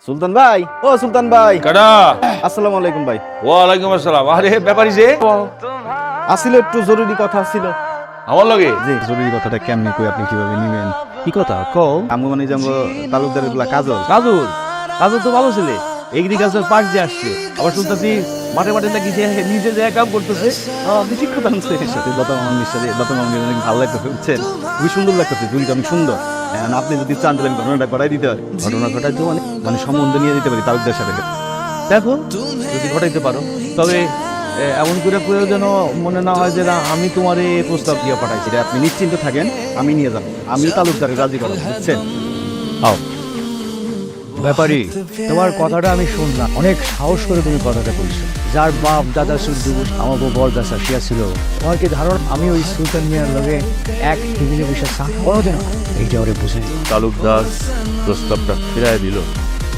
সুলতান ভাই, ও সুলতান ভাই, কাটা। আসসালামু আলাইকুম ভাই। ওয়ালাইকুম আসসালাম। আরে ব্যাপারী যে আসিল একটু জরুরি কথা ছিল। আমার লগে জি, জরুরি কথাটা কেমনি কই, আপনি কিভাবে নিবেন? কি কথা কও? আমগো মানে যে তালুকদারের গুলা কাজল। কাজল কাজল তো ভালো ছেলে, এগ্রিকালচার পাস দিয়ে আসছে। আবার শুনতেছি মাঠে মাঠে নাকি যে নিজে যে কাম করতেছে। আপনি ঠিক কথা বলছেন। সাথে লতা মামনির সাথে লতা মামনির অনেক ভালো লাগতেছে, বুঝছেন? খুবই সুন্দর লাগতেছে, জুড়িটা অনেক সুন্দর। এখন আপনি যদি চান তাহলে আমি ঘটনাটা ঘটাই দিতে পারি। ঘটনা ঘটাইতে মানে মানে সম্বন্ধ নিয়ে দিতে পারি তালুকদারের সাথে। দেখো যদি ঘটাইতে পারো, তবে এমন করে প্রয়োজন মনে না হয় যে না আমি তোমার এই প্রস্তাব দিয়ে পাঠাইছি। এটা আপনি নিশ্চিন্ত থাকেন, আমি নিয়ে যাবো। আমি তালুকদারের রাজি করাবো, বুঝছেন? আও ব্যাপারী, তোমার কথাটা আমি শুনলাম, অনেক সাহস করে তুমি কথাটা বলছো। যার বাপ দাদা শুধু আমার বর দাসা শিয়া ছিল, তোমার কি ধারণা আমি ওই সুলতান মিয়ার লগে এক টেবিলে বসে চা কোনোদিন এইটা ওরে বুঝে। তালুকদার প্রস্তাবটা ফিরাই দিল।